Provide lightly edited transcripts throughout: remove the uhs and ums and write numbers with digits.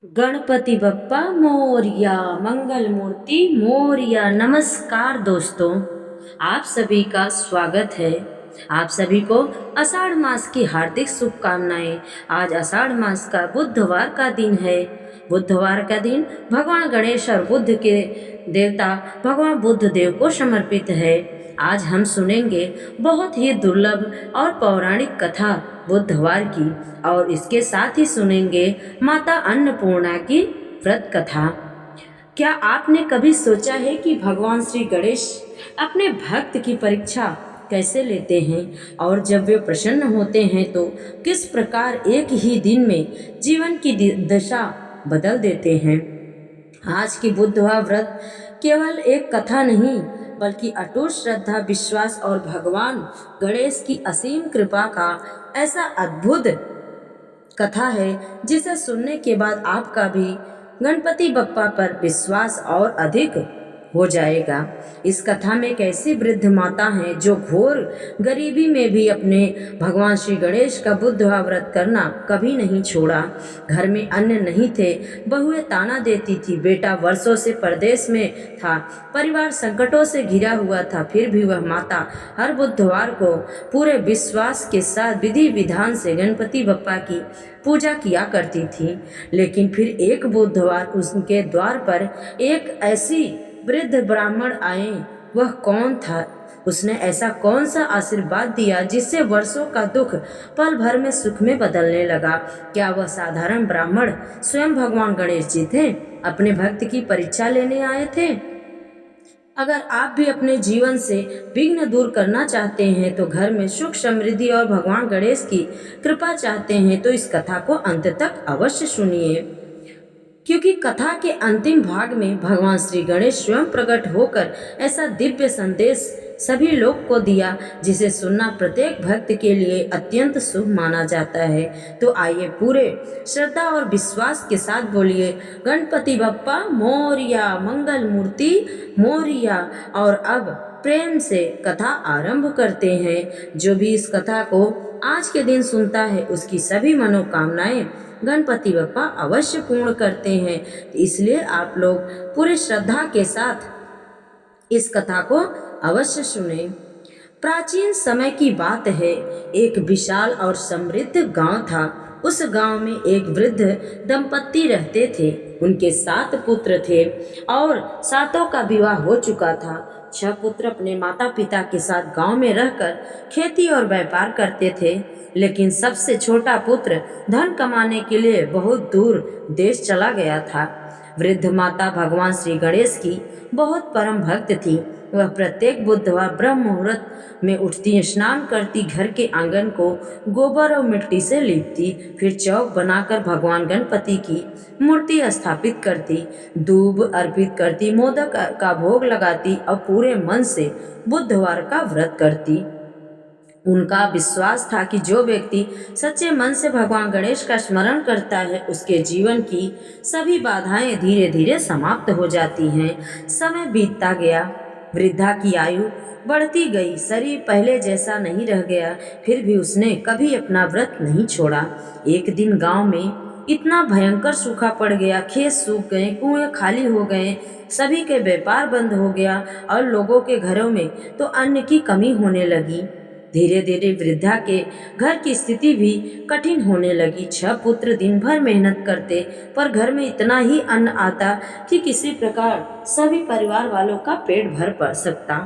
गणपति बप्पा मोरया, मंगल मूर्ति मोरया। नमस्कार दोस्तों, आप सभी का स्वागत है। आप सभी को आषाढ़ मास की हार्दिक शुभकामनाएं। आज आषाढ़ मास का बुधवार का दिन है। बुधवार का दिन भगवान गणेश और बुद्ध के देवता भगवान बुद्ध देव को समर्पित है। आज हम सुनेंगे बहुत ही दुर्लभ और पौराणिक कथा बुधवार की, और इसके साथ ही सुनेंगे माता अन्नपूर्णा की व्रत कथा। क्या आपने कभी सोचा है कि भगवान श्री गणेश अपने भक्त की परीक्षा कैसे लेते हैं, और जब वे प्रसन्न होते हैं तो किस प्रकार एक ही दिन में जीवन की दशा बदल देते हैं। आज की बुधवार व्रत केवल एक कथा नहीं, बल्कि अटूट श्रद्धा, विश्वास और भगवान गणेश की असीम कृपा का ऐसा अद्भुत कथा है जिसे सुनने के बाद आपका भी गणपति बप्पा पर विश्वास और अधिक हो जाएगा। इस कथा में एक ऐसी वृद्ध माता है जो घोर गरीबी में भी अपने भगवान श्री गणेश का बुधवार व्रत करना कभी नहीं छोड़ा। घर में अन्न नहीं थे, बहुएं ताना देती थी, बेटा वर्षों से परदेश में था, परिवार संकटों से घिरा हुआ था, फिर भी वह माता हर बुधवार को पूरे विश्वास के साथ विधि विधान से गणपति बप्पा की पूजा किया करती थी। लेकिन फिर एक बुधवार उसके द्वार पर एक ऐसी वृद्ध ब्राह्मण आए। वह कौन था? उसने ऐसा कौन सा आशीर्वाद दिया जिससे वर्षों का दुख पल भर में सुख में बदलने लगा? क्या वह साधारण ब्राह्मण स्वयं भगवान गणेश जी थे? अपने भक्त की परीक्षा लेने आए थे? अगर आप भी अपने जीवन से विघ्न दूर करना चाहते हैं, तो घर में सुख समृद्धि और भगवान गणेश की कृपा चाहते हैं, तो इस कथा को अंत तक अवश्य सुनिए, क्योंकि कथा के अंतिम भाग में भगवान श्री गणेश स्वयं प्रकट होकर ऐसा दिव्य संदेश सभी लोग को दिया जिसे सुनना प्रत्येक भक्त के लिए अत्यंत शुभ माना जाता है। तो आइए पूरे श्रद्धा और विश्वास के साथ बोलिए, गणपति बप्पा मोरया, मंगल मूर्ति मोरया। और अब प्रेम से कथा आरंभ करते हैं। जो भी इस कथा को आज के दिन सुनता है, उसकी सभी मनोकामनाएं गणपति बप्पा अवश्य पूर्ण करते हैं। इसलिए आप लोग पूरी श्रद्धा के साथ इस कथा को अवश्य सुने। प्राचीन समय की बात है, एक विशाल और समृद्ध गांव था। उस गांव में एक वृद्ध दंपत्ति रहते थे। उनके 7 पुत्र थे और सातों का विवाह हो चुका था। 6 पुत्र अपने माता पिता के साथ गांव में रहकर खेती और व्यापार करते थे, लेकिन सबसे छोटा पुत्र धन कमाने के लिए बहुत दूर देश चला गया था। वृद्ध माता भगवान श्री गणेश की बहुत परम भक्त थी। वह प्रत्येक बुधवार ब्रह्म मुहूर्त में उठती, स्नान करती, घर के आंगन को गोबर और मिट्टी से लीपती, फिर चौक बनाकर भगवान गणपति की मूर्ति स्थापित करती, दूब अर्पित करती, मोदक का भोग लगाती और पूरे मन से बुधवार का व्रत करती। उनका विश्वास था कि जो व्यक्ति सच्चे मन से भगवान गणेश का स्मरण करता है, उसके जीवन की सभी बाधाएं धीरे धीरे समाप्त हो जाती हैं। समय बीतता गया, वृद्धा की आयु बढ़ती गई, शरीर पहले जैसा नहीं रह गया, फिर भी उसने कभी अपना व्रत नहीं छोड़ा। एक दिन गांव में इतना भयंकर सूखा पड़ गया, खेत सूख गए, कुएं खाली हो गए, सभी के व्यापार बंद हो गया और लोगों के घरों में तो अन्न की कमी होने लगी। धीरे धीरे वृद्धा के घर की स्थिति भी कठिन होने लगी। 6 पुत्र दिन भर मेहनत करते, पर घर में इतना ही अन्न आता कि किसी प्रकार सभी परिवार वालों का पेट भर पड़ सकता।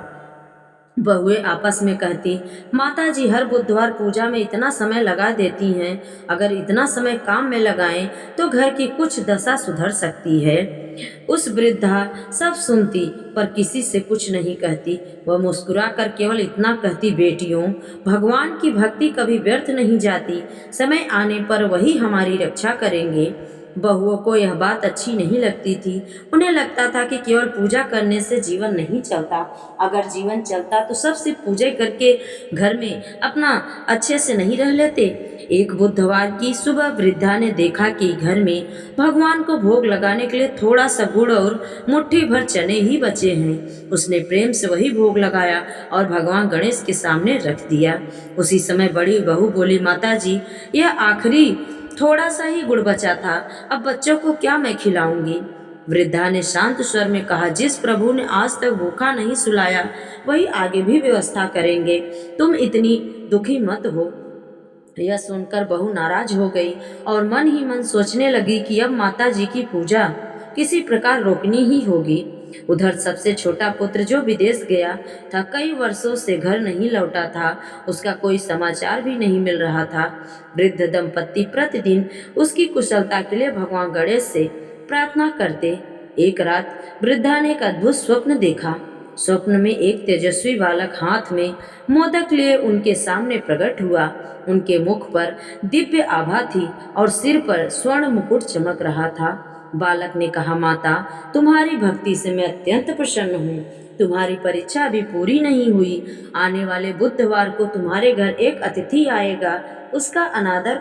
बहुएं आपस में कहती, माता जी हर बुधवार पूजा में इतना समय लगा देती हैं, अगर इतना समय काम में लगाएं तो घर की कुछ दशा सुधर सकती है। उस वृद्धा सब सुनती पर किसी से कुछ नहीं कहती। वह मुस्कुरा कर केवल इतना कहती, बेटियों, भगवान की भक्ति कभी व्यर्थ नहीं जाती, समय आने पर वही हमारी रक्षा करेंगे। बहुओं को यह बात अच्छी नहीं लगती थी। उन्हें लगता था कि केवल पूजा करने से जीवन नहीं चलता, अगर जीवन चलता तो सब सिर्फ पूजा करके घर में अपना अच्छे से नहीं रह लेते। एक बुधवार की सुबह वृद्धा ने देखा कि घर में भगवान को भोग लगाने के लिए थोड़ा सा गुड़ और मुट्ठी भर चने ही बचे हैं। उसने प्रेम से वही भोग लगाया और भगवान गणेश के सामने रख दिया। उसी समय बड़ी बहू बोली, माता जी, यह आखिरी थोड़ा सा ही गुड़ बचा था, अब बच्चों को क्या मैं खिलाऊंगी। वृद्धा ने शांत स्वर में कहा, जिस प्रभु ने आज तक भूखा नहीं सुलाया वही आगे भी व्यवस्था करेंगे, तुम इतनी दुखी मत हो। यह सुनकर बहू नाराज हो गई और मन ही मन सोचने लगी कि अब माता जी की पूजा किसी प्रकार रोकनी ही होगी। उधर सबसे छोटा पुत्र जो विदेश गया था, कई वर्षों से घर नहीं लौटा था, उसका कोई समाचार भी नहीं मिल रहा था। वृद्ध दंपत्ति प्रतिदिन उसकी कुशलता के लिए भगवान गणेश से प्रार्थना करते। एक रात वृद्धा ने एक अद्भुत स्वप्न देखा। स्वप्न में एक तेजस्वी बालक हाथ में मोदक लिए उनके सामने प्रकट हुआ। उनके मुख पर दिव्य आभा थी और सिर पर स्वर्ण मुकुट चमक रहा था। बालक ने कहा, माता, तुम्हारी भक्ति से मैं अत्यंत प्रसन्न हूँ। तुम्हारी परीक्षा अभी पूरी नहीं हुई। आने वाले बुधवार को तुम्हारे घर एक अतिथि आएगा। उसका अनादर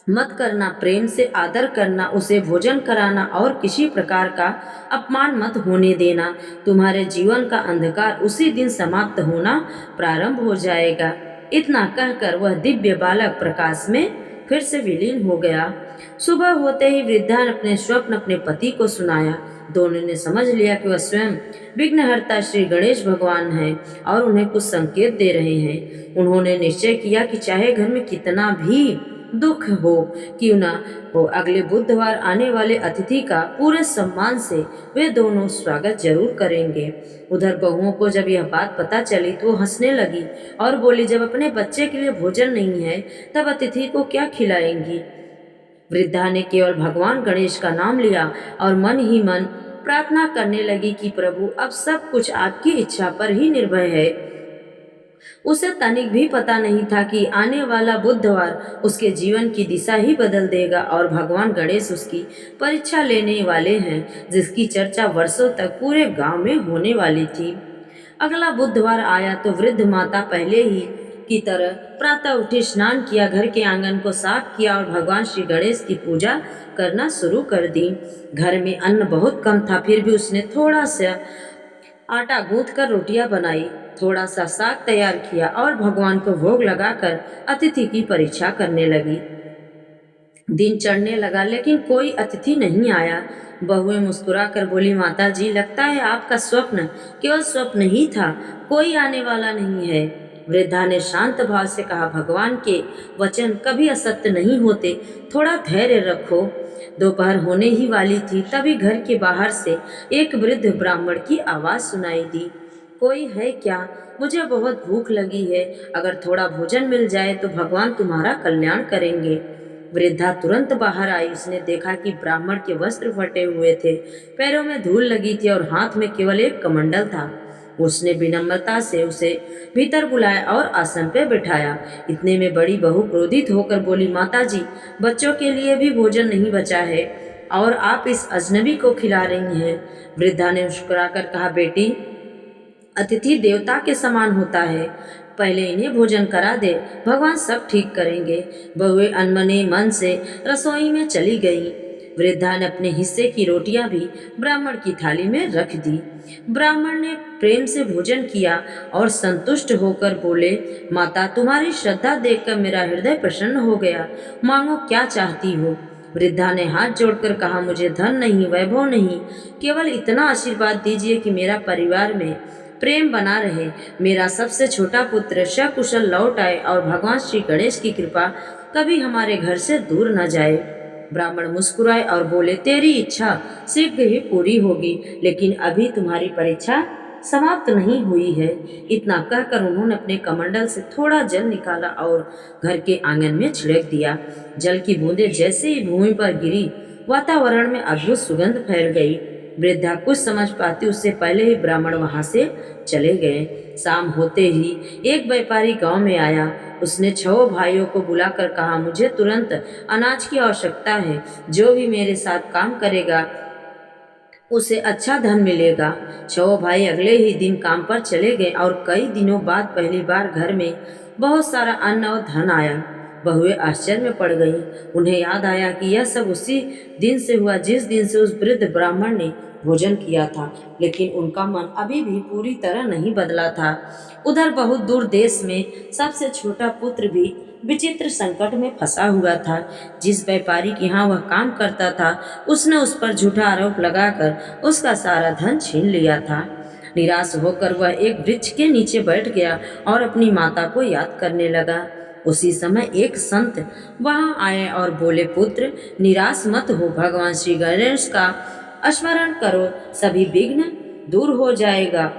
मत करना, प्रेम से आदर करना, उसे भोजन कराना और किसी प्रकार का अपमान मत होने देना। तुम्हारे जीवन का अंधकार उसी दिन समाप्त होना प्रारंभ हो जाएगा। इतना कहकर वह दिव्य बालक प्रकाश में फिर से विलीन हो गया। सुबह होते ही वृद्धा ने अपने स्वप्न अपने पति को सुनाया। दोनों ने समझ लिया कि वह स्वयं विघ्नहर्ता श्री गणेश भगवान हैं और उन्हें कुछ संकेत दे रहे हैं। उन्होंने निश्चय किया कि चाहे घर में कितना भी दुख हो क्यों न हो, अगले बुधवार आने वाले अतिथि का पूरे सम्मान से वे दोनों स्वागत जरूर करेंगे। उधर बहुओं को जब यह बात पता चली तो वो हंसने लगी और बोली, जब अपने बच्चे के लिए भोजन नहीं है तब अतिथि को क्या खिलाएंगी। वृद्धा ने केवल भगवान गणेश का नाम लिया और मन ही मन प्रार्थना करने लगी कि प्रभु, अब सब कुछ आपकी इच्छा पर ही निर्भर है। उसे तनिक भी पता नहीं था कि आने वाला बुधवार उसके जीवन की दिशा ही बदल देगा और भगवान गणेश उसकी परीक्षा लेने वाले हैं, जिसकी चर्चा वर्षों तक पूरे गांव में होने वाली थी। अगला बुधवार आया तो वृद्ध माता पहले ही की तरह प्रातः उठी, स्नान किया, घर के आंगन को साफ किया और भगवान श्री गणेश की पूजा करना शुरू कर दी। घर में अन्न बहुत कम था, फिर भी उसने थोड़ा सा आटा गूंथ कर रोटियां बनाई, थोड़ा सा साग तैयार किया और भगवान को भोग लगाकर अतिथि की परीक्षा करने लगी। दिन चढ़ने लगा लेकिन कोई अतिथि नहीं आया। बहुएं मुस्कुराकर बोली, माता जी, लगता है आपका स्वप्न केवल स्वप्न ही था, कोई आने वाला नहीं है। वृद्धा ने शांत भाव से कहा, भगवान के वचन कभी असत्य नहीं होते, थोड़ा धैर्य रखो। दोपहर होने ही वाली थी तभी घर के बाहर से एक वृद्ध ब्राह्मण की आवाज सुनाई दी, कोई है क्या? मुझे बहुत भूख लगी है, अगर थोड़ा भोजन मिल जाए तो भगवान तुम्हारा कल्याण करेंगे। वृद्धा तुरंत बाहर आई। उसने देखा कि ब्राह्मण के वस्त्र फटे हुए थे, पैरों में धूल लगी थी और हाथ में केवल एक कमंडल था। उसने विनम्रता से उसे भीतर बुलाया और आसन पे बिठाया। इतने में बड़ी बहू क्रोधित होकर बोली, माता जी, बच्चों के लिए भी भोजन नहीं बचा है और आप इस अजनबी को खिला रही हैं। वृद्धा ने मुस्कुराकर कहा, बेटी, अतिथि देवता के समान होता है, पहले इन्हें भोजन करा दे, भगवान सब ठीक करेंगे। बहुएं अनमने मन से रसोई में चली गईं। वृद्धा ने अपने हिस्से की रोटियां भी ब्राह्मण की थाली में रख दी। ब्राह्मण ने प्रेम से भोजन किया और संतुष्ट होकर बोले, माता, तुम्हारी श्रद्धा देखकर मेरा हृदय प्रसन्न हो गया, मांगो क्या चाहती हो। वृद्धा ने हाथ जोड़कर कहा, मुझे धन नहीं, वैभव नहीं, केवल इतना आशीर्वाद दीजिए कि मेरा परिवार में प्रेम बना रहे, मेरा सबसे छोटा पुत्र सकुशल लौट आए और भगवान श्री गणेश की कृपा कभी हमारे घर से दूर न जाए। ब्राह्मण मुस्कुराए और बोले, तेरी इच्छा शीघ्र ही पूरी होगी, लेकिन अभी तुम्हारी परीक्षा समाप्त नहीं हुई है। इतना कहकर उन्होंने अपने कमंडल से थोड़ा जल निकाला और घर के आंगन में छिड़क दिया। जल की बूंदें जैसे ही भूमि पर गिरी, वातावरण में अद्भुत सुगंध फैल गई। वृद्धा कुछ समझ पाती उससे पहले ही ब्राह्मण वहां से चले गए। शाम होते ही एक व्यापारी गांव में आया। उसने 6 भाइयों को बुलाकर कहा, मुझे तुरंत अनाज की आवश्यकता है, जो भी मेरे साथ काम करेगा उसे अच्छा धन मिलेगा। 6 भाई अगले ही दिन काम पर चले गए और कई दिनों बाद पहली बार घर में बहुत सारा अन्न और धन आया। बहुएं आश्चर्य में पड़ गईं। उन्हें याद आया कि यह सब उसी दिन से हुआ जिस दिन से उस वृद्ध ब्राह्मण ने भोजन किया था, लेकिन उनका मन अभी भी पूरी तरह नहीं बदला था। उधर बहुत दूर देश में सबसे छोटा पुत्र भी विचित्र संकट में फंसा हुआ था। जिस व्यापारी के यहाँ वह काम करता था, उसने उस पर झूठा आरोप लगाकर उसका सारा धन छीन लिया था। निराश होकर वह एक वृक्ष के नीचे बैठ गया और अपनी माता को याद करने लगा। उसी समय एक संत वहां आए और बोले, पुत्र, निराश मत हो, भगवान श्री गणेश का स्मरण करो, सभी विघ्न दूर हो जाएगा।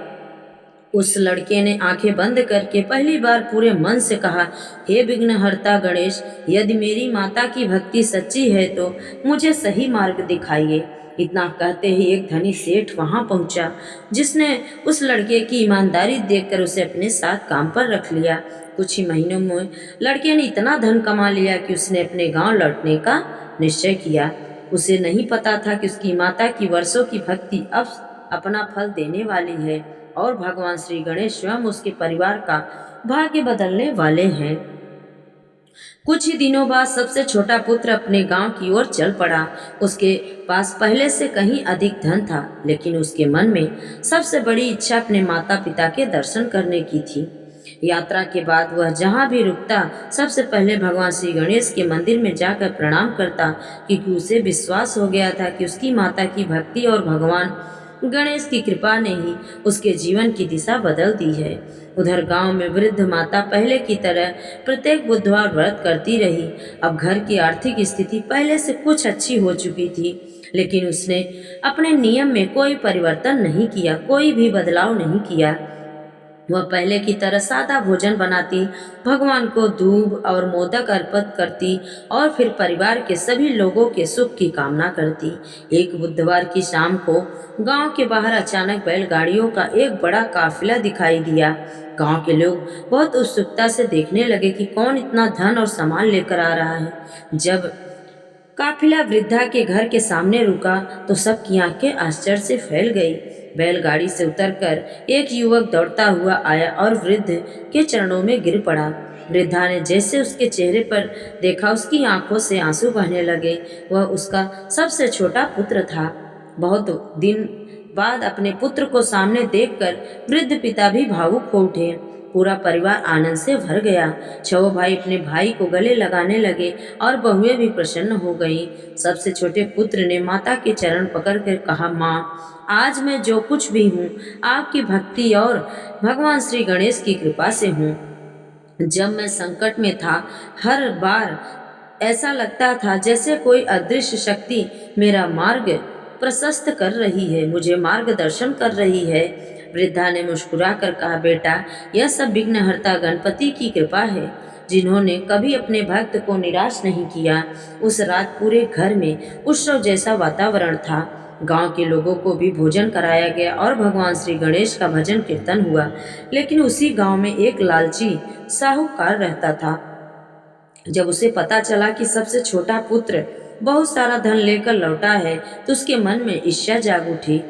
उस लड़के ने आंखें बंद करके पहली बार पूरे मन से कहा, हे विघ्नहर्ता गणेश, यदि मेरी माता की भक्ति सच्ची है तो मुझे सही मार्ग दिखाइए। इतना कहते ही एक धनी सेठ वहां पहुंचा, जिसने उस लड़के की ईमानदारी देखकर उसे अपने साथ काम पर रख लिया। कुछ ही महीनों में लड़के ने इतना धन कमा लिया कि उसने अपने गांव लौटने का निश्चय किया। उसे नहीं पता था कि उसकी माता की वर्षों की भक्ति अब अपना फल देने वाली है और भगवान श्री गणेश स्वयं उसके परिवार का भाग्य बदलने वाले हैं। कुछ ही दिनों बाद सबसे छोटा पुत्र अपने गांव की ओर चल पड़ा। उसके पास पहले से कहीं अधिक धन था, लेकिन उसके मन में सबसे बड़ी इच्छा अपने माता पिता के दर्शन करने की थी। यात्रा के बाद वह जहाँ भी रुकता, सबसे पहले भगवान श्री गणेश के मंदिर में जाकर प्रणाम करता, क्योंकि उसे विश्वास हो गया था कि उसकी माता की भक्ति और भगवान गणेश की कृपा ने ही उसके जीवन की दिशा बदल दी है। उधर गांव में वृद्ध माता पहले की तरह प्रत्येक बुधवार व्रत करती रही। अब घर की आर्थिक स्थिति पहले से कुछ अच्छी हो चुकी थी, लेकिन उसने अपने नियम में कोई परिवर्तन नहीं किया, कोई भी बदलाव नहीं किया। वह पहले की तरह सादा भोजन बनाती, भगवान को दूब और मोदक अर्पित करती और फिर परिवार के सभी लोगों के सुख की कामना करती। एक बुधवार की शाम को गांव के बाहर अचानक बैलगाड़ियों का एक बड़ा काफिला दिखाई दिया। गांव के लोग बहुत उत्सुकता से देखने लगे कि कौन इतना धन और सामान लेकर आ रहा है। जब काफिला वृद्धा के घर के सामने रुका तो सबकी आंखें आश्चर्य से फैल गई। बैलगाड़ी से उतरकर एक युवक दौड़ता हुआ आया और वृद्ध के चरणों में गिर पड़ा। वृद्धा ने जैसे उसके चेहरे पर देखा, उसकी आंखों से आंसू बहने लगे। वह उसका सबसे छोटा पुत्र था। बहुत दिन बाद अपने पुत्र को सामने देखकर वृद्ध पिता भी भावुक हो उठे। पूरा परिवार आनंद से भर गया। छह भाई अपने भाई को गले लगाने लगे और बहुएं भी प्रसन्न हो गईं। सबसे छोटे पुत्र ने माता के चरण पकड़कर कहा, माँ, आज मैं जो कुछ भी हूँ आपकी भक्ति और भगवान श्री गणेश की कृपा से हूँ। जब मैं संकट में था, हर बार ऐसा लगता था जैसे कोई अदृश्य शक्ति मेरा मार्ग प्रशस्त कर रही है, मुझे मार्गदर्शन कर रही है। वृद्धा ने मुस्कुराकर कहा, बेटा, यह सब विघ्नहर्ता गणपति की कृपा है, जिन्होंने कभी अपने भक्त को निराश नहीं किया। उस रात पूरे घर में उत्सव जैसा वातावरण था। गांव के लोगों को भी भोजन कराया गया और भगवान श्री गणेश का भजन कीर्तन हुआ। लेकिन उसी गांव में एक लालची साहूकार रहता था। जब उसे पता चला कि सबसे छोटा पुत्र बहुत सारा धन लेकर लौटा है, तो उसके मन में ईर्ष्या जाग उठी।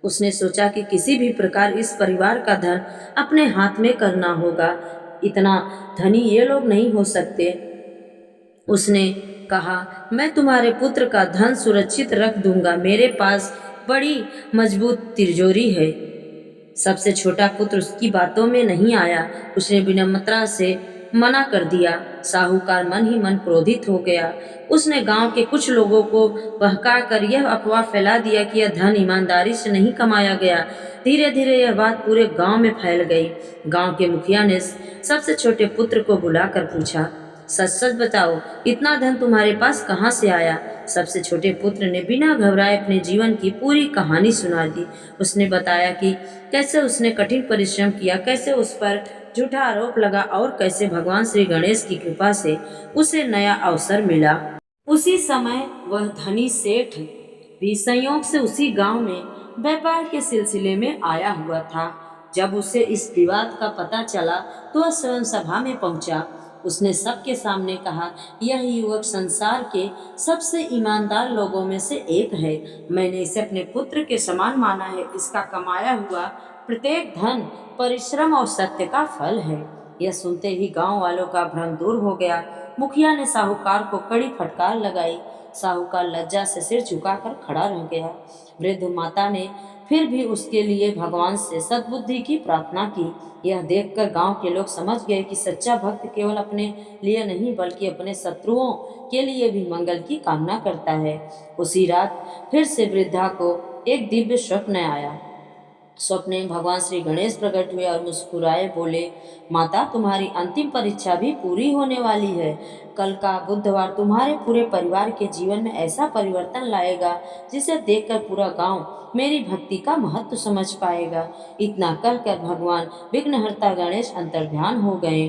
उसने सोचा कि किसी भी प्रकार इस परिवार का धन अपने हाथ में करना होगा। इतना धनी ये लोग नहीं हो सकते। उसने कहा, मैं तुम्हारे पुत्र का धन सुरक्षित रख दूंगा, मेरे पास बड़ी मजबूत तिजोरी है। सबसे छोटा पुत्र उसकी बातों में नहीं आया। उसने विनम्रता से मना कर दिया। साहूकार मन ही मन क्रोधित हो गया। उसने गांव के कुछ लोगों को बहकाकर यह अफवाह फैला दिया कि यह धन ईमानदारी से नहीं कमाया गया। धीरे धीरे यह बात पूरे गांव में फैल गई। गांव के मुखिया ने सबसे छोटे पुत्र को बुलाकर पूछा, सच सच बताओ, इतना धन तुम्हारे पास कहाँ से आया? सबसे छोटे पुत्र ने बिना घबराए अपने जीवन की पूरी कहानी सुना दी। उसने बताया कि कैसे उसने कठिन परिश्रम किया, कैसे उस पर झूठा आरोप लगा और कैसे भगवान श्री गणेश की कृपा से उसे नया अवसर मिला। उसी समय वह धनी सेठ भी संयोग से उसी गांव में व्यापार के सिलसिले में आया हुआ था। जब उसे इस विवाद का पता चला तो वह स्वयं सभा में पहुंचा। उसने सबके सामने कहा, यह युवक संसार के सबसे ईमानदार लोगों में से एक है। मैंने इसे अपने पुत्र के समान माना है। इसका कमाया हुआ प्रत्येक धन परिश्रम और सत्य का फल है। यह सुनते ही गांव वालों का भ्रम दूर हो गया। मुखिया ने साहूकार को कड़ी फटकार लगाई। साहूकार लज्जा से सिर झुकाकर खड़ा रह गया। वृद्ध माता ने फिर भी उसके लिए भगवान से सद्बुद्धि की प्रार्थना की। यह देखकर गांव के लोग समझ गए कि सच्चा भक्त केवल अपने लिए नहीं बल्कि अपने शत्रुओं के लिए भी मंगल की कामना करता है। उसी रात फिर से वृद्धा को एक दिव्य स्वप्न आया। स्वप्न में भगवान श्री गणेश प्रकट हुए और मुस्कुराए बोले, माता तुम्हारी अंतिम परीक्षा भी पूरी होने वाली है। कल का बुधवार तुम्हारे पूरे परिवार के जीवन में ऐसा परिवर्तन लाएगा जिसे देखकर पूरा गांव मेरी भक्ति का महत्व समझ पाएगा। इतना कहकर भगवान विघ्नहर्ता गणेश अंतर्ध्यान हो गए।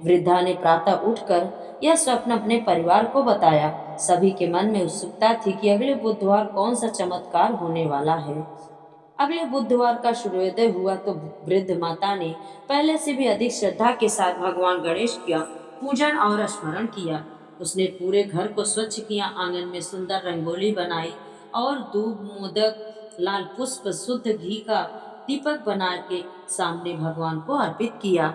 वृद्धा ने प्रातः उठकर यह स्वप्न अपने परिवार को बताया। सभी के मन में उत्सुकता थी कि अगले बुधवार कौन सा चमत्कार होने वाला है। अगले बुधवार का सूर्योदय हुआ तो वृद्ध माता ने पहले से भी अधिक श्रद्धा के साथ भगवान गणेश का पूजन और स्मरण किया। उसने पूरे घर को स्वच्छ किया, आंगन में सुंदर रंगोली बनाई और दूब, मोदक, लाल पुष्प, शुद्ध घी का दीपक बना के सामने भगवान को अर्पित किया।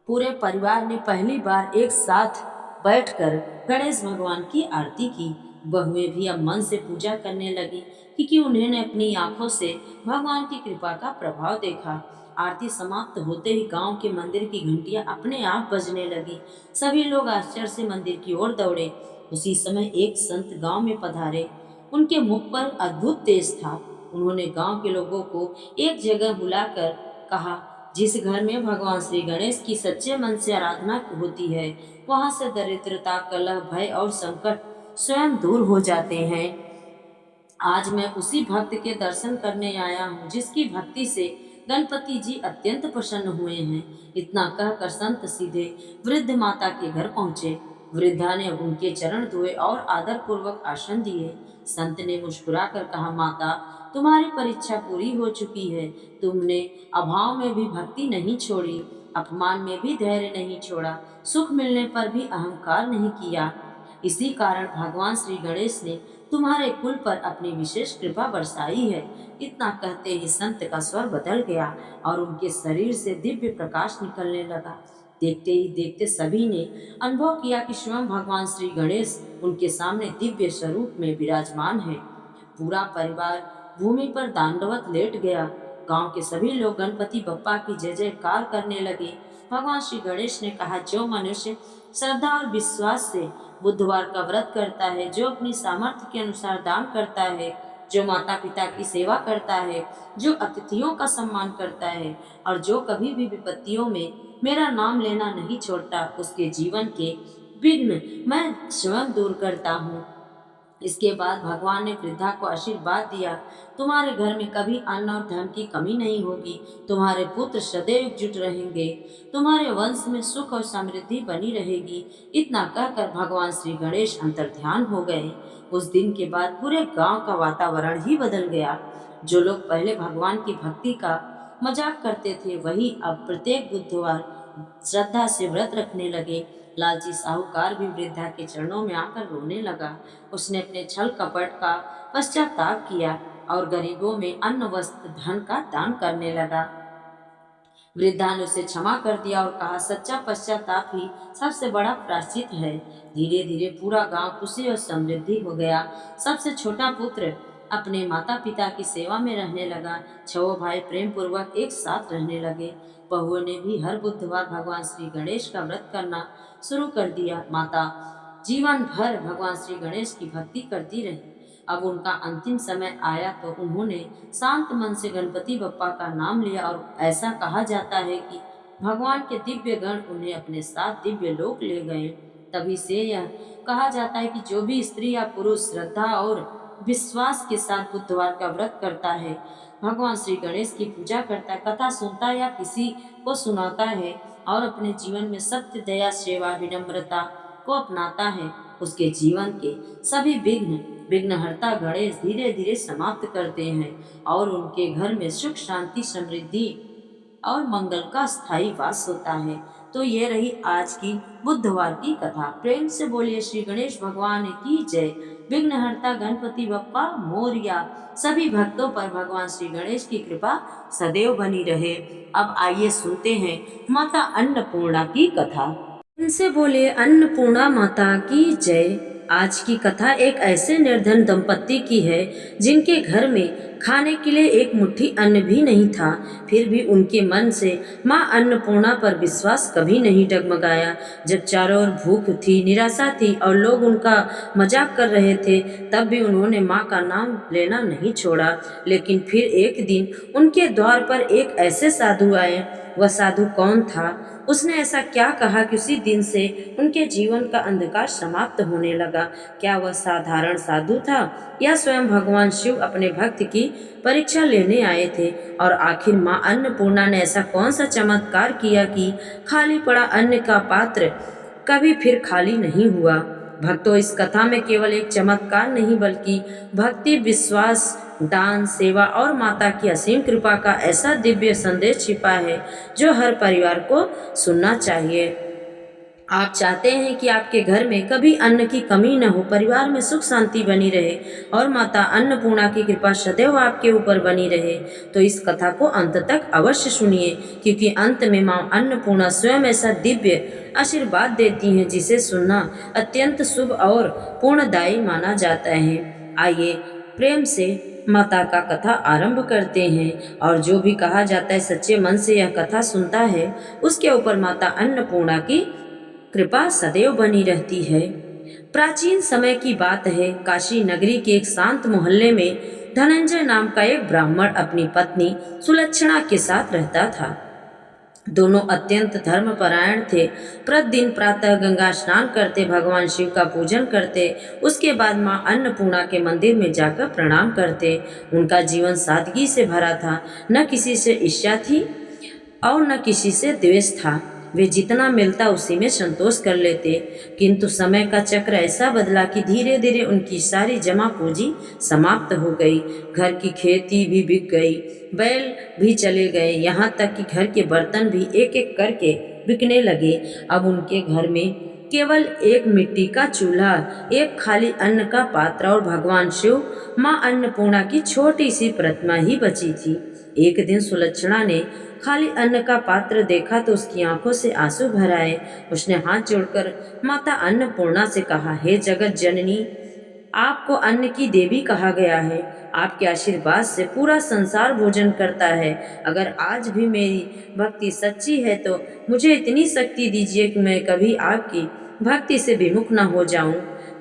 पूरे परिवार ने पहली बार एक साथ बैठकर गणेश भगवान की आरती की। बहुएं भी अब मन से पूजा करने लगी क्योंकि उन्होंने अपनी आंखों से भगवान की कृपा का प्रभाव देखा। आरती समाप्त होते ही गांव के मंदिर की घंटियां अपने आप बजने लगी। सभी लोग आश्चर्य से मंदिर की ओर दौड़े। उसी समय एक संत गांव में पधारे। उनके मुख पर अद्भुत तेज था। उन्होंने गांव के लोगों को एक जगह बुलाकर कहा, जिस घर में भगवान श्री गणेश की सच्चे मन से आराधना होती है वहां से दरिद्रता, कलह, भय और संकट स्वयं दूर हो जाते हैं। आज मैं उसी भक्त के दर्शन करने आया हूँ जिसकी भक्ति से गणपति जी अत्यंत प्रसन्न हुए हैं। इतना कहकर संत सीधे वृद्ध माता के घर पहुँचे। वृद्धा ने उनके चरण धोए और आदर पूर्वक आसन दिए। संत ने मुस्कुराकर कहा, माता तुम्हारी परीक्षा पूरी हो चुकी है। तुमने अभाव में भी भक्ति नहीं छोड़ी, अपमान में भी धैर्य नहीं छोड़ा, सुख मिलने पर भी अहंकार नहीं किया। इसी कारण भगवान श्री गणेश ने तुम्हारे कुल पर अपनी विशेष कृपा बरसाई है। इतना कहते ही संत का स्वर बदल गया और उनके शरीर से दिव्य प्रकाश निकलने लगा। देखते ही देखते सभी ने अनुभव किया कि स्वयं भगवान श्री गणेश उनके सामने दिव्य स्वरूप में विराजमान है। पूरा परिवार भूमि पर दंडवत लेट गया। गांव के सभी लोग गणपति बप्पा की जय जयकार करने लगे। भगवान श्री गणेश ने कहा, जो मनुष्य श्रद्धा और विश्वास से बुधवार का व्रत करता है, जो अपनी सामर्थ्य के अनुसार दान करता है, जो माता पिता की सेवा करता है, जो अतिथियों का सम्मान करता है और जो कभी भी विपत्तियों में मेरा नाम लेना नहीं छोड़ता, उसके जीवन के विघ्न मैं स्वयं दूर करता हूँ। इसके बाद भगवान ने वृद्धा को आशीर्वाद दिया, तुम्हारे घर में कभी अन्न और धन की कमी नहीं होगी, तुम्हारे पुत्र सदैव एकजुट रहेंगे, तुम्हारे वंश में सुख और समृद्धि बनी रहेगी। इतना कहकर भगवान श्री गणेश अंतर्ध्यान हो गए। उस दिन के बाद पूरे गांव का वातावरण ही बदल गया। जो लोग पहले भगवान की भक्ति का मजाक करते थे वही अब प्रत्येक बुधवार श्रद्धा से व्रत रखने लगे। लालची साहूकार भी वृद्धा के चरणों में आकर रोने लगा। उसने अपने छल कपट का पश्चाताप किया और गरीबों में अन्न, वस्त्र, धन का दान करने लगा। वृद्धा ने उसे क्षमा कर दिया और कहा, सच्चा पश्चाताप ही सबसे बड़ा प्रायश्चित है। धीरे धीरे पूरा गांव खुशी और समृद्धि हो गया। सबसे छोटा पुत्र अपने माता पिता की सेवा में रहने लगा। छह भाई प्रेम पूर्वक एक साथ रहने लगे। बहुओं ने भी हर बुधवार भगवान श्री गणेश का व्रत करना शुरू कर दिया। माता जीवन भर भगवान श्री गणेश की भक्ति करती रही। अब उनका अंतिम समय आया तो उन्होंने शांत मन से गणपति बप्पा का नाम लिया और ऐसा कहा जाता है कि भगवान के दिव्य गण उन्हें अपने साथ दिव्य लोक ले गए। तभी से यह कहा जाता है कि जो भी स्त्री या पुरुष श्रद्धा और विश्वास के साथ बुधवार का व्रत करता है, भगवान श्री गणेश की पूजा करता है, कथा सुनता है या किसी को सुनाता है और अपने जीवन में सत्य, दया, सेवा, विनम्रता को अपनाता है, उसके जीवन के सभी विघ्नहर्ता गणेश धीरे धीरे समाप्त करते हैं और उनके घर में सुख, शांति, समृद्धि और मंगल का स्थायी वास होता है। तो ये रही आज की बुधवार की कथा। प्रेम से बोलिए श्री गणेश भगवान की जय। विघ्नहर्ता गणपति बप्पा मोरया। सभी भक्तों पर भगवान श्री गणेश की कृपा सदैव बनी रहे। अब आइए सुनते हैं माता अन्नपूर्णा की कथा। इनसे बोले अन्नपूर्णा माता की जय। आज की कथा एक ऐसे निर्धन दंपत्ति की है जिनके घर में खाने के लिए एक मुट्ठी अन्न भी नहीं था। फिर भी उनके मन से माँ अन्नपूर्णा पर विश्वास कभी नहीं डगमगाया। जब चारों ओर भूख थी, निराशा थी और लोग उनका मजाक कर रहे थे, तब भी उन्होंने माँ का नाम लेना नहीं छोड़ा। लेकिन फिर एक दिन उनके द्वार पर एक ऐसे साधु आए। वह साधु कौन था? उसने ऐसा क्या कहा कि उसी दिन से उनके जीवन का अंधकार समाप्त होने लगा? क्या वह साधारण साधु था या स्वयं भगवान शिव अपने भक्त की परीक्षा लेने आए थे? और आखिर माँ अन्नपूर्णा ने ऐसा कौन सा चमत्कार किया कि खाली पड़ा अन्न का पात्र कभी फिर खाली नहीं हुआ? भक्तों, इस कथा में केवल एक चमत्कार नहीं बल्कि भक्ति, विश्वास, दान, सेवा और माता की असीम कृपा का ऐसा दिव्य संदेश छिपा है जो हर परिवार को सुनना चाहिए। आप चाहते हैं कि आपके घर में कभी अन्न की कमी न हो, परिवार में सुख शांति बनी रहे और माता अन्नपूर्णा की कृपा सदैव आपके ऊपर बनी रहे, तो इस कथा को अंत तक अवश्य सुनिए, क्योंकि अंत में माँ अन्नपूर्णा स्वयं ऐसा दिव्य आशीर्वाद देती हैं जिसे सुनना अत्यंत शुभ और पूर्णदायी माना जाता है। आइए प्रेम से माता का कथा आरंभ करते हैं। और जो भी कहा जाता है सच्चे मन से यह कथा सुनता है, उसके ऊपर माता अन्नपूर्णा की कृपा सदैव बनी रहती है। प्राचीन समय की बात है। काशी नगरी के एक शांत मोहल्ले में धनंजय नाम का एक ब्राह्मण अपनी पत्नी सुलक्षणा के साथ रहता था। दोनों अत्यंत धर्मपरायण थे। प्रतिदिन प्रातः गंगा स्नान करते, भगवान शिव का पूजन करते, उसके बाद माँ अन्नपूर्णा के मंदिर में जाकर प्रणाम करते। उनका जीवन सादगी से भरा था। न किसी से ईर्ष्या थी और न किसी से द्वेष था। वे जितना मिलता उसी में संतोष कर लेते। किंतु समय का चक्र ऐसा बदला कि धीरे धीरे उनकी सारी जमा पूंजी समाप्त हो गई। घर की खेती भी बिक गई, बैल भी चले गए, यहाँ तक कि घर के बर्तन भी एक एक करके बिकने लगे। अब उनके घर में केवल एक मिट्टी का चूल्हा, एक खाली अन्न का पात्र और भगवान शिव, माँ अन्नपूर्णा की छोटी सी प्रतिमा ही बची थी। एक दिन सुलक्षणा ने खाली अन्न का पात्र देखा तो उसकी आंखों से आंसू भर आए। उसने हाथ जोड़कर माता अन्नपूर्णा से कहा, हे जगत जननी, आपको अन्न की देवी कहा गया है। आपके आशीर्वाद से पूरा संसार भोजन करता है। अगर आज भी मेरी भक्ति सच्ची है तो मुझे इतनी शक्ति दीजिए कि मैं कभी आपकी भक्ति से विमुख न हो जाऊं।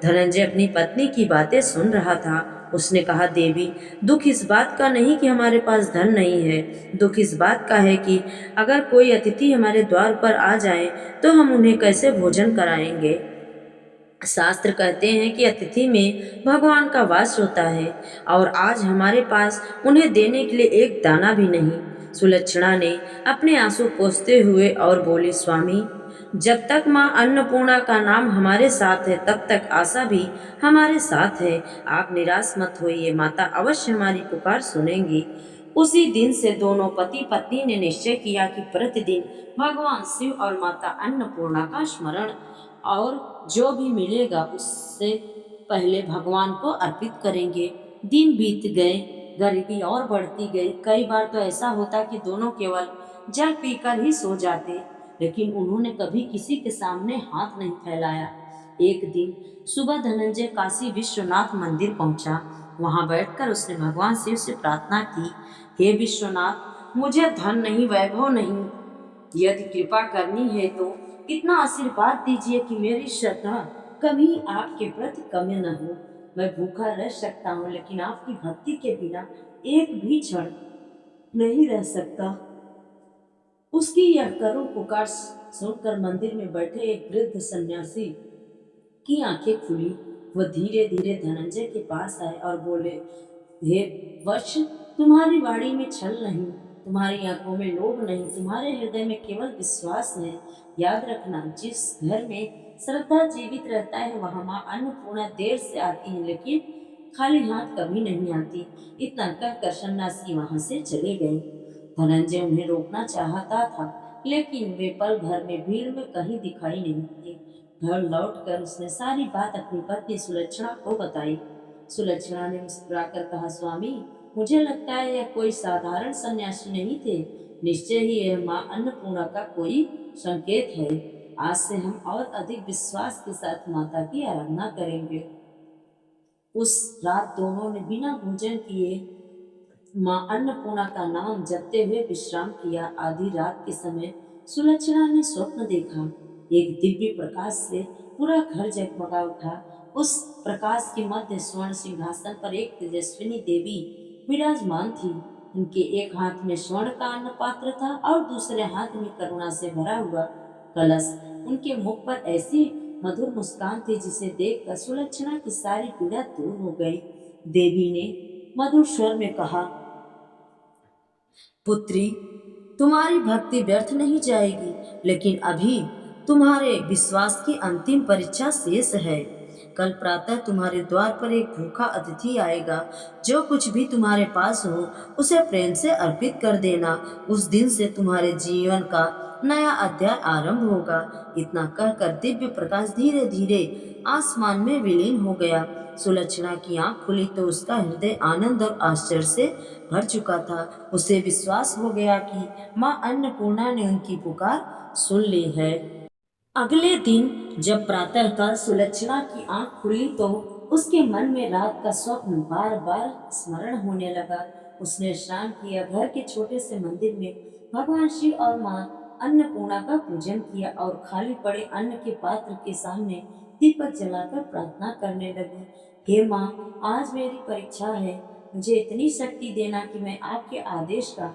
धनंजय अपनी पत्नी की बातें सुन रहा था। उसने कहा, देवी, दुख इस बात का नहीं कि हमारे पास धन नहीं है, दुख इस बात का है कि अगर कोई अतिथि हमारे द्वार पर आ जाए तो हम उन्हें कैसे भोजन कराएंगे। शास्त्र कहते हैं कि अतिथि में भगवान का वास होता है और आज हमारे पास उन्हें देने के लिए एक दाना भी नहीं। सुलक्षणा ने अपने आंसू पोंछते हुए और बोली, स्वामी, जब तक माँ अन्नपूर्णा का नाम हमारे साथ है तब तक आशा भी हमारे साथ है। आप निराश मत होइए, माता अवश्य हमारी पुकार सुनेंगी। उसी दिन से दोनों पति पत्नी ने निश्चय किया कि प्रतिदिन भगवान शिव और माता अन्नपूर्णा का स्मरण और जो भी मिलेगा उससे पहले भगवान को अर्पित करेंगे। दिन बीत गए, गरीबी और बढ़ती गई। कई बार तो ऐसा होता कि दोनों केवल जल पीकर ही सो जाते, लेकिन उन्होंने कभी किसी के सामने हाथ नहीं फैलाया। एक दिन सुबह धनंजय काशी विश्वनाथ मंदिर पहुंचा। वहां बैठकर उसने भगवान शिव से प्रार्थना की, हे विश्वनाथ, मुझे धन नहीं, वैभव नहीं, यदि कृपा करनी है तो इतना आशीर्वाद दीजिए कि मेरी श्रद्धा कभी आपके प्रति कम न हो। मैं भूखा रह सकता हूँ, लेकिन आपकी भक्ति के बिना एक भी क्षण नहीं रह सकता। उसकी यह करुण पुकार सुनकर मंदिर में बैठे एक वृद्ध सन्यासी की आंखें खुली। वह धीरे धीरे धनंजय के पास आए और बोले, हे वत्स, तुम्हारी वाणी में छल नहीं, तुम्हारी आंखों में लोभ नहीं, तुम्हारे हृदय में केवल विश्वास है। याद रखना, जिस घर में श्रद्धा जीवित रहता है वहां माँ अन्नपूर्णा देर से आती है, लेकिन खाली हाथ कभी नहीं आती। इतना कहकर सन्यासी वहां से चले गए। धनंजय उन्हें रोकना चाहता था, लेकिन वे पल भर में भीड़ में कहीं दिखाई नहीं दिए। घर लौटकर उसने सारी बात अपनी पत्नी सुलक्षणा को बताई। सुलक्षणा ने मुस्कुराकर कहा, स्वामी, मुझे लगता है यह कोई साधारण सन्यासी नहीं थे, निश्चय ही यह माँ अन्नपूर्णा का कोई संकेत है। आज से हम और अधिक विश्वास के साथ माता की आराधना करेंगे। उस रात दोनों ने बिना भोजन किए माँ अन्नपूर्णा का नाम जपते हुए विश्राम किया। आधी रात के समय सुलक्षणा ने स्वप्न देखा। एक दिव्य प्रकाश से पूरा घर जगमगा उठा। उस प्रकाश के मध्य स्वर्ण सिंहासन पर एक तेजस्विनी देवी विराजमान थी। उनके एक हाथ में स्वर्ण का अन्न पात्र था और दूसरे हाथ में करुणा से भरा हुआ कलश। उनके मुख पर ऐसी मधुर मुस्कान थी जिसे देखकर सुलक्षणा की सारी पीड़ा दूर हो गई। देवी ने मधुर स्वर में कहा, पुत्री, तुम्हारी भक्ति व्यर्थ नहीं जाएगी, लेकिन अभी तुम्हारे विश्वास की अंतिम परीक्षा शेष है। कल प्रातः तुम्हारे द्वार पर एक भूखा अतिथि आएगा। जो कुछ भी तुम्हारे पास हो उसे प्रेम से अर्पित कर देना। उस दिन से तुम्हारे जीवन का नया अध्याय आरंभ होगा। इतना कहकर दिव्य प्रकाश धीरे धीरे आसमान में विलीन हो गया। सुलक्षणा की आंख खुली तो उसका हृदय आनंद और आश्चर्य से भर चुका था। उसे विश्वास हो गया कि माँ अन्नपूर्णा ने उनकी पुकार सुन ली है। अगले दिन जब प्रातःकाल सुलक्षणा की आंख खुली तो उसके मन में रात का स्वप्न बार बार स्मरण होने लगा। उसने स्नान किया, घर के छोटे से मंदिर में भगवान शिव और माँ अन्नपूर्णा का पूजन किया और खाली पड़े अन्न के पात्र के सामने दीपक जलाकर प्रार्थना करने लगी। हे माँ, आज मेरी परीक्षा है। मुझे इतनी शक्ति देना कि मैं आपके आदेश का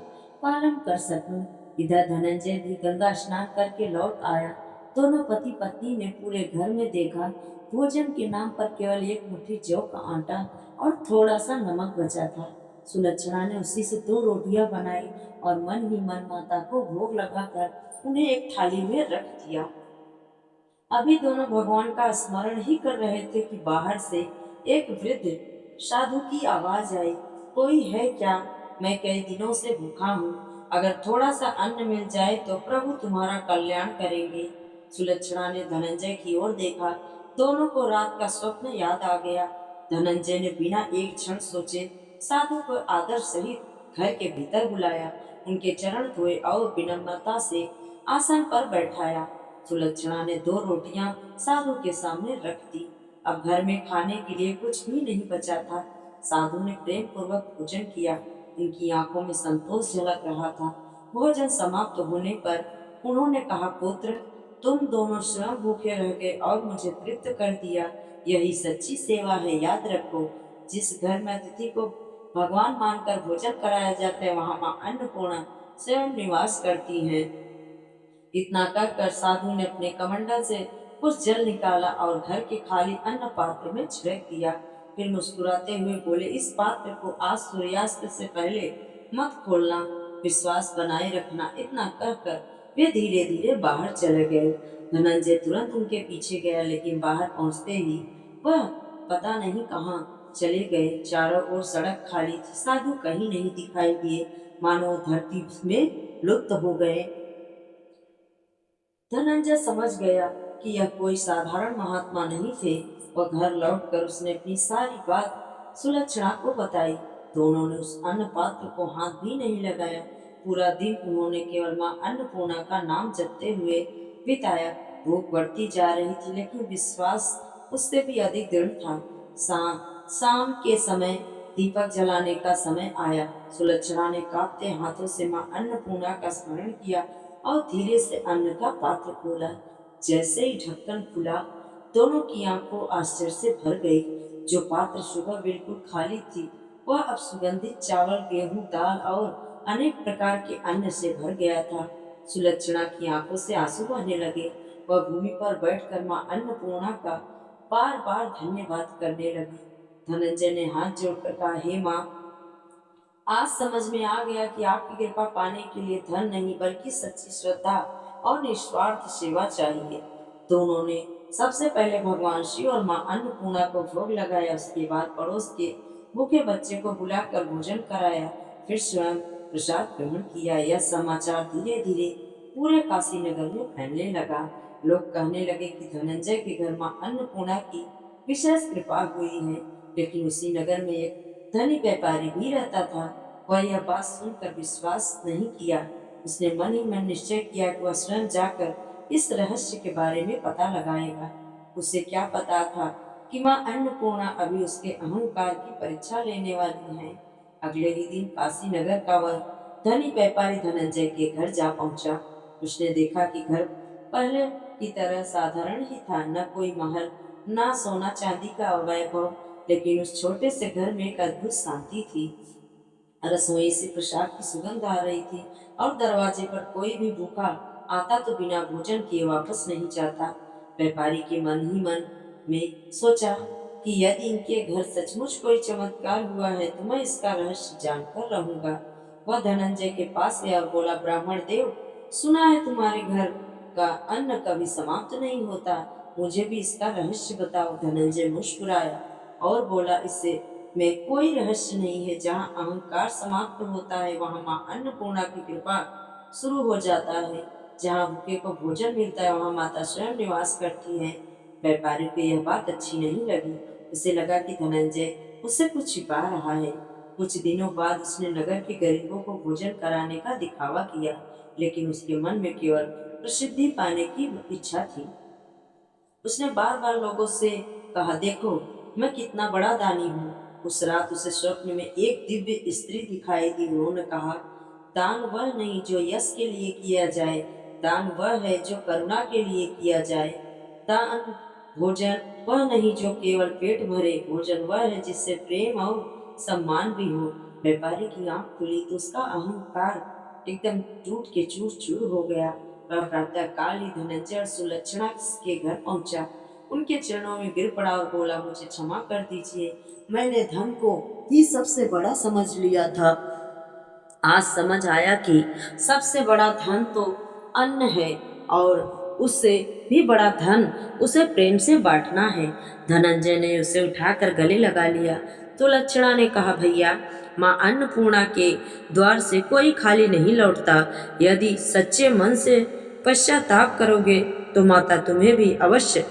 पालन कर सकूं। इधर धनंजय भी गंगा स्नान करके लौट आया। दोनों पति पत्नी ने पूरे घर में देखा। भोजन के नाम पर केवल एक मुट्ठी जौ का आटा और थोड़ा सा नमक बचा था। सुलक्षणा ने उसी से 2 रोटियां बनाई और मन ही मन माता को भोग लगाकर उन्हें एक थाली में रख दिया। अभी दोनों भगवान का स्मरण ही कर रहे थे कि बाहर से एक वृद्ध साधु की आवाज आई, कोई है क्या? मैं कई दिनों से भूखा हूँ। अगर थोड़ा सा अन्न मिल जाए तो प्रभु तुम्हारा कल्याण करेंगे। सुलक्षणा ने धनंजय की ओर देखा। दोनों को रात का स्वप्न याद आ गया। धनंजय ने बिना एक क्षण सोचे साधु को आदर सहित घर के भीतर बुलाया। उनके चरण धोए और विनम्रता से आसन पर बैठाया। सुलक्षणा ने 2 रोटियां साधु के सामने रख दी। अब घर में खाने के लिए कुछ भी नहीं बचा था। साधु ने प्रेम पूर्वक भोजन किया। उनकी आंखों में संतोष झलक रहा था। भोजन समाप्त होने पर उन्होंने कहा, पुत्र, तुम दोनों स्वयं भूखे रह गए और मुझे तृप्त कर दिया। यही सच्ची सेवा है। याद रखो, जिस घर में अतिथि को भगवान मानकर भोजन कराया जाता है वहाँ माँ अन्नपूर्णा स्वयं निवास करती है। इतना कहकर साधु ने अपने कमंडल से कुछ जल निकाला और घर के खाली अन्न पात्र में छिड़क दिया। फिर मुस्कुराते हुए बोले, इस पात्र को आज सूर्यास्त से पहले मत खोलना, विश्वास बनाए रखना। इतना कहकर वे धीरे धीरे बाहर चले गए। धनंजय तुरंत उनके पीछे गया, लेकिन बाहर पहुंचते ही वह पता नहीं कहाँ चले गए। चारों ओर सड़क खाली थी। साधु कहीं नहीं दिखाई दिए, मानो धरती में लुप्त हो गए। धनंजय समझ गया कि यह कोई साधारण महात्मा नहीं थे। वह घर लौटकर उसने अपनी सारी बात सुलक्षणा को बताई। दोनों ने उस अन्न पात्र को हाथ भी नहीं लगाया। पूरा दिन उन्होंने केवल माँ अन्नपूर्णा का नाम जपते हुए बिताया। भूख बढ़ती जा रही थी, लेकिन विश्वास उससे भी अधिक दृढ़ था। शाम के समय दीपक जलाने का समय आया। सुलक्षणा ने कांपते हाथों से माँ अन्नपूर्णा का स्मरण किया और धीरे से अन्न का पात्र खोला। जैसे ही ढक्कन खुला, दोनों की आंखों आश्चर्य से भर गई। जो पात्र सुबह बिल्कुल खाली थी, वह अब सुगंधित चावल, गेहूं, दाल और अनेक प्रकार के अन्न से भर गया था। सुलक्षणा की आंखों से आंसू बहने लगे। वह भूमि पर बैठकर माँ अन्नपूर्णा का बार बार धन्यवाद करने लगी। धनंजय ने हाथ जोड़कर कहा, हे माँ, आज समझ में आ गया कि आपकी कृपा पाने के लिए धन नहीं बल्कि सच्ची श्रद्धा और निस्वार्थ सेवा चाहिए। दोनों ने सबसे पहले भगवान शिव और माँ अन्नपूर्णा को भोग लगाया। उसके बाद पड़ोस के भूखे बच्चे को बुलाकर भोजन कराया। फिर स्वयं प्रसाद ग्रहण किया। यह समाचार धीरे धीरे पूरे काशी नगर में फैलने लगा। लोग कहने लगे कि धनंजय के घर माँ अन्नपूर्णा की विशेष कृपा हुई है। लेकिन उसी नगर में एक धनी व्यापारी भी रहता था। वह यह बात सुनकर विश्वास नहीं किया। उसने मन ही मन निश्चय किया कि वह स्वयं जाकर इस रहस्य के बारे में पता लगाएगा। उसे क्या पता था कि माँ अन्नपूर्णा अभी उसके अहंकार की परीक्षा लेने वाली है। अगले ही दिन काशी नगर का वह धनी व्यापारी धनंजय के घर जा पहुंचा। उसने देखा कि घर पहले की तरह साधारण ही था, न कोई महल, न सोना चांदी का वैभव, लेकिन उस छोटे से घर में एक अद्भुत शांति थी। रसोई से प्रसाद की सुगंध आ रही थी और दरवाजे पर कोई भी भूखा आता तो बिना भोजन किए वापस नहीं जाता। व्यापारी के मन ही मन में सोचा कि यदि इनके घर सचमुच कोई चमत्कार हुआ है तो मैं इसका रहस्य जानकर रहूंगा। वह धनंजय के पास गया और बोला, ब्राह्मण देव, सुना है तुम्हारे घर का अन्न कभी समाप्त नहीं होता, मुझे भी इसका रहस्य बताओ। धनंजय मुस्कुराया और बोला, इससे में कोई रहस्य नहीं है। जहाँ अहंकार समाप्त होता है वहाँ माँ अन्नपूर्णा की कृपा शुरू हो जाता है। जहाँ भूखे को भोजन मिलता है वहाँ माता स्वयं निवास करती है। व्यापारी को यह बात अच्छी नहीं लगी। उसे लगा कि धनंजय उससे कुछ छिपा रहा है। कुछ दिनों बाद उसने नगर के गरीबों को भोजन कराने का दिखावा किया, लेकिन उसके मन में केवल प्रसिद्धि पाने की इच्छा थी। उसने बार बार लोगों से कहा, देखो मैं कितना बड़ा दानी हूँ। उस रात उसे स्वप्न में एक दिव्य स्त्री दिखाई दी। उन्होंने कहा, दान वह नहीं जो यश के लिए किया जाए, दान वह है जो करुणा के लिए किया जाए। दान भोजन वह नहीं जो केवल पेट भरे, भोजन वह है जिससे प्रेम और सम्मान भी हो। व्यापारी की आंख खुली तो उसका अहंकार एकदम टूट के चूर चूर हो गया। वह प्रातः काल ही धनंजय और सुलक्षणा के घर पहुंचा। उनके चरणों में गिर पड़ा और बोला, मुझे क्षमा कर दीजिए, मैंने धन को ही सबसे बड़ा समझ लिया था। आज समझ आया कि सबसे बड़ा धन तो अन्न है और उससे भी बड़ा धन उसे प्रेम से बांटना है। धनंजय ने उसे उठाकर गले लगा लिया तो लक्षणा ने कहा, भैया, माँ अन्नपूर्णा के द्वार से कोई खाली नहीं लौटता। यदि सच्चे मन से पश्चाताप करोगे तो माता तुम्हें भी अवश्य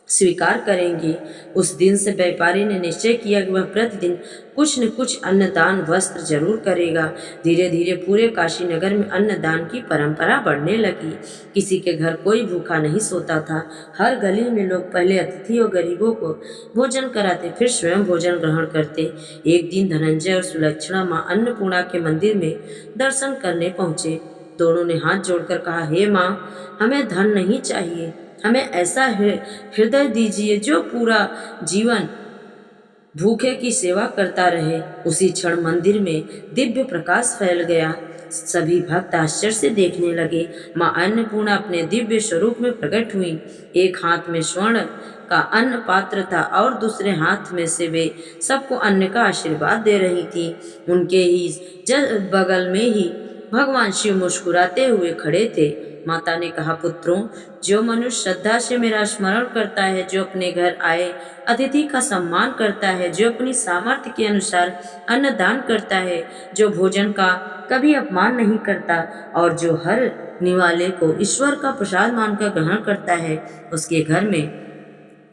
स्वीकार करेंगी। उस दिन से व्यापारी ने निश्चय किया कि वह प्रतिदिन कुछ न कुछ अन्नदान वस्त्र जरूर करेगा। धीरे धीरे पूरे काशी नगर में अन्नदान की परंपरा बढ़ने लगी। किसी के घर कोई भूखा नहीं सोता था। हर गली में लोग पहले अतिथि और गरीबों को भोजन कराते, फिर स्वयं भोजन ग्रहण करते। एक दिन धनंजय और सुलक्षणा माँ अन्नपूर्णा के मंदिर में दर्शन करने पहुंचे। दोनों ने हाथ जोड़कर कहा, हे माँ, हमें धन नहीं चाहिए, हमें ऐसा हृदय दीजिए जो पूरा जीवन भूखे की सेवा करता रहे। उसी क्षण मंदिर में दिव्य प्रकाश फैल गया। सभी भक्त आश्चर्य से देखने लगे। माँ अन्नपूर्णा अपने दिव्य स्वरूप में प्रकट हुई। एक हाथ में स्वर्ण का अन्न पात्र था और दूसरे हाथ में से वे सबको अन्न का आशीर्वाद दे रही थी। उनके ही बगल में ही भगवान शिव मुस्कुराते हुए खड़े थे। माता ने कहा, पुत्रों, जो मनुष्य श्रद्धा से मेरा स्मरण करता है, जो अपने घर आए अतिथि का सम्मान करता है, जो अपनी सामर्थ्य के अनुसार अन्नदान करता है, जो भोजन का कभी अपमान नहीं करता और जो हर निवाले को ईश्वर का प्रसाद मानकर ग्रहण करता है, उसके घर में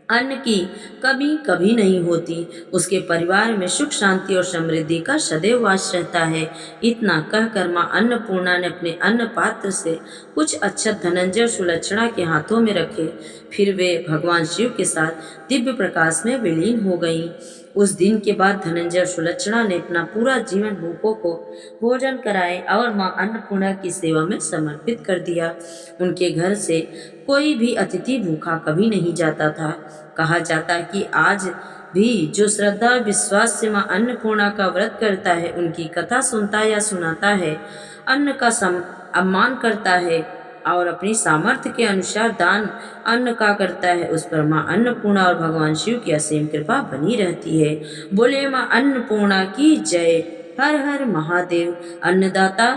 अन्न की कमी कभी नहीं होती। उसके परिवार में सुख शांति और समृद्धि का सदैव वास रहता है। इतना कहकर माँ अन्नपूर्णा ने अपने अन्न पात्र से कुछ अक्षत धनंजय और सुलक्षणा के हाथों में रखे। फिर वे भगवान शिव के साथ दिव्य प्रकाश में विलीन हो गईं। उस दिन के बाद धनंजय और सुलक्षणा ने अपना पूरा जीवन भूखों को भोजन कराए और माँ अन्नपूर्णा की सेवा में समर्पित कर दिया। उनके घर से कोई भी अतिथि भूखा कभी नहीं जाता था। कहा जाता है कि आज भी जो श्रद्धा विश्वास से माँ अन्नपूर्णा का व्रत करता है, उनकी कथा सुनता या सुनाता है, अन्न का सम्मान करता है और अपनी सामर्थ्य के अनुसार दान अन्न का करता है, उस पर माँ अन्नपूर्णा और भगवान शिव की असीम कृपा बनी रहती है। बोले माँ अन्नपूर्णा की जय। हर हर महादेव। अन्नदाता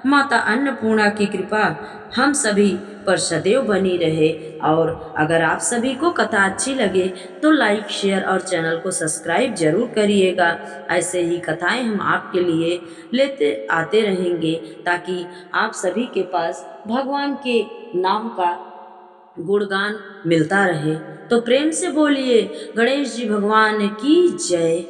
माता अन्नपूर्णा की कृपा हम सभी पर सदैव बनी रहे। और अगर आप सभी को कथा अच्छी लगे तो लाइक, शेयर और चैनल को सब्सक्राइब जरूर करिएगा। ऐसे ही कथाएं हम आपके लिए लेते आते रहेंगे ताकि आप सभी के पास भगवान के नाम का गुणगान मिलता रहे। तो प्रेम से बोलिए गणेश जी भगवान की जय।